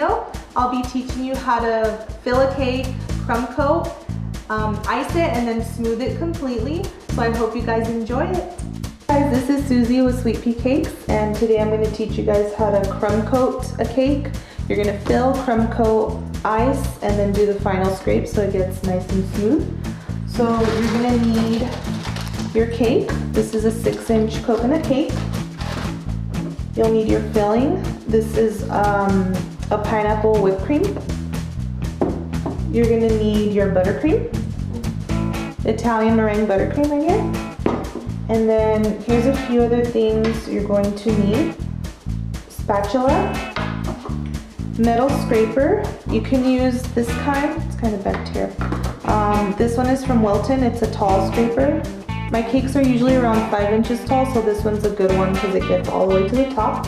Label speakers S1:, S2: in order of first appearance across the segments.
S1: video, I'll be teaching you how to fill a cake, crumb coat, ice it, and then smooth it completely. So I hope you guys enjoy it. Guys, this is Susie with Sweet Pea Cakes, and today I'm going to teach you guys how to crumb coat a cake. You're going to fill, crumb coat, ice, and then do the final scrape so it gets nice and smooth. So you're going to need your cake. This is a 6-inch coconut cake. You'll need your filling. This is a pineapple whipped cream. You're going to need your buttercream, Italian meringue buttercream right here. And then here's a few other things you're going to need. Spatula, metal scraper. You can use this kind, it's kind of bent here. This one is from Wilton, it's a tall scraper. My cakes are usually around 5 inches tall, so this one's a good one because it gets all the way to the top.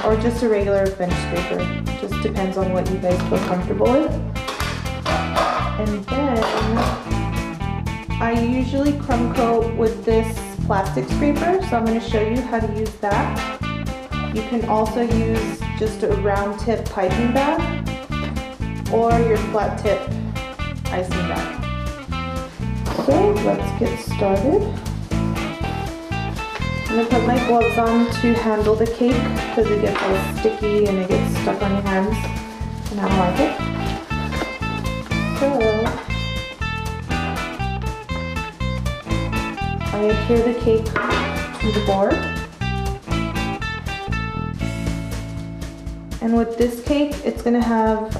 S1: Or just a regular bench scraper, just depends on what you guys feel comfortable with. And then I usually crumb coat with this plastic scraper, so I'm going to show you how to use that. You can also use just a round tip piping bag or your flat tip icing bag. So let's get started. I'm going to put my gloves on to handle the cake because it gets all sticky and it gets stuck on your hands, and I don't like it. So I adhere the cake to the board. And with this cake, it's going to have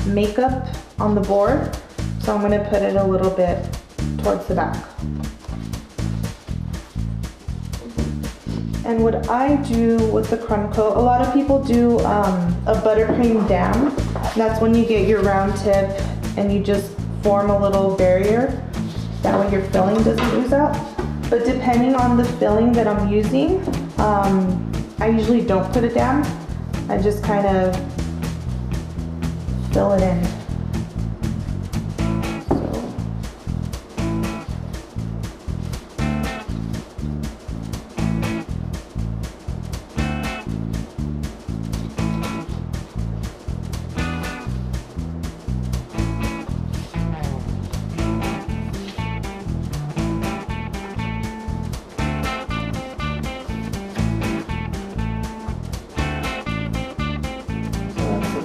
S1: makeup on the board, so I'm going to put it a little bit towards the back. And what I do with the crumb coat, a lot of people do a buttercream dam. That's when you get your round tip and you just form a little barrier. That way your filling doesn't ooze out. But depending on the filling that I'm using, I usually don't put a dam. I just kind of fill it in.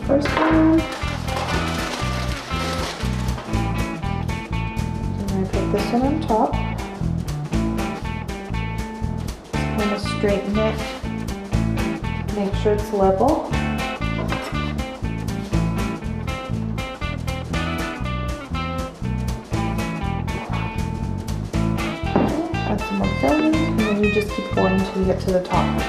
S1: First one, and I put this one on top. Just kind of straighten it, make sure it's level. Add some more filling, and then you just keep going until you get to the top.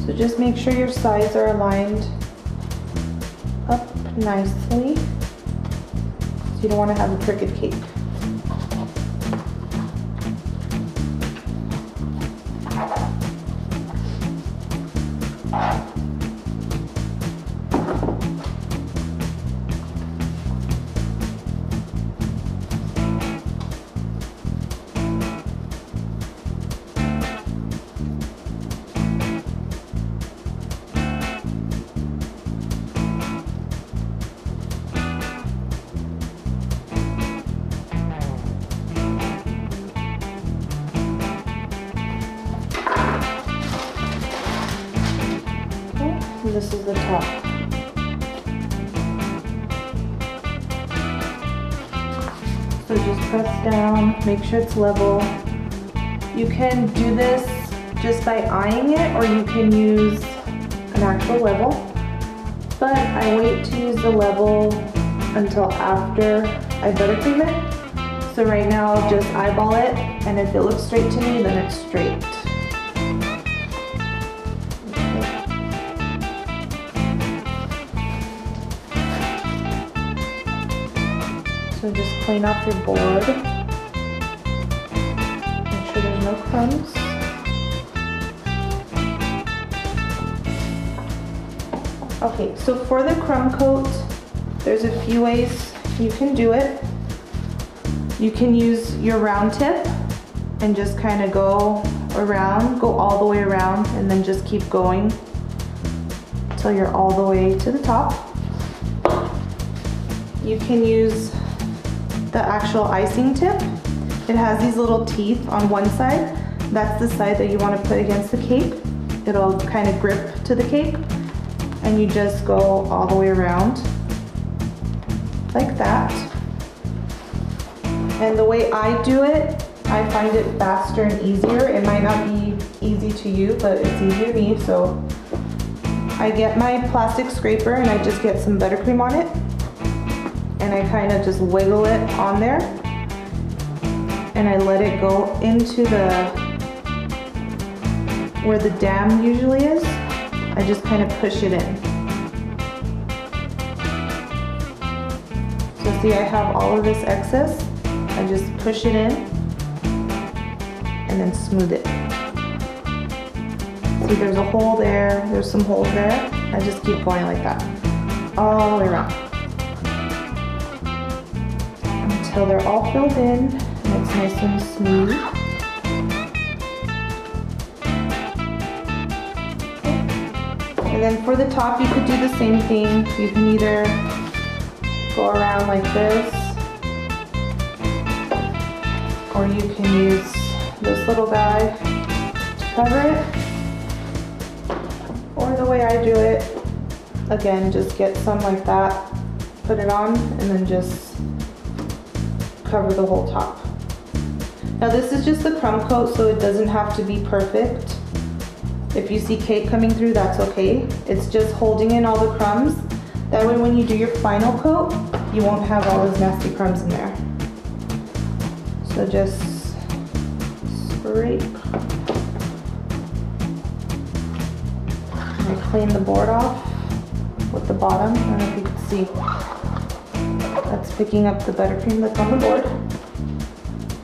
S1: So just make sure your sides are aligned up nicely, so you don't want to have a crooked cake. And this is the top. So just press down, make sure it's level. You can do this just by eyeing it, or you can use an actual level. But I wait to use the level until after I buttercream it. So right now I'll just eyeball it, and if it looks straight to me, then it's straight. So just clean off your board. Make sure there's no crumbs. Okay, so for the crumb coat, there's a few ways you can do it. You can use your round tip and just kind of go around, go all the way around, and then just keep going until you're all the way to the top. You can use the actual icing tip. It has these little teeth on one side. That's the side that you want to put against the cake. It'll kind of grip to the cake. And you just go all the way around like that. And the way I do it, I find it faster and easier. It might not be easy to you, but it's easy to me. So I get my plastic scraper and I just get some buttercream on it. And I kind of just wiggle it on there. And I let it go into where the dam usually is. I just kind of push it in. So see, I have all of this excess. I just push it in and then smooth it. See, there's a hole there, there's some holes there. I just keep going like that, all the way around. Until they're all filled in and it's nice and smooth. And then for the top, you could do the same thing. You can either go around like this, or you can use this little guy to cover it. Or the way I do it, again, just get some like that, put it on, and then just cover the whole top. Now this is just the crumb coat, so it doesn't have to be perfect. If you see cake coming through, that's okay. It's just holding in all the crumbs. That way when you do your final coat, you won't have all those nasty crumbs in there. So just scrape. And I clean the board off with the bottom. I don't know if you can see. That's picking up the buttercream that's on the board.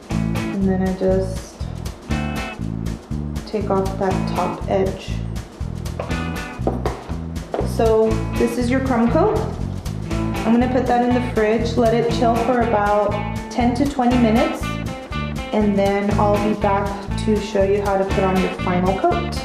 S1: And then I just take off that top edge. So this is your crumb coat. I'm gonna put that in the fridge, let it chill for about 10 to 20 minutes, and then I'll be back to show you how to put on your final coat.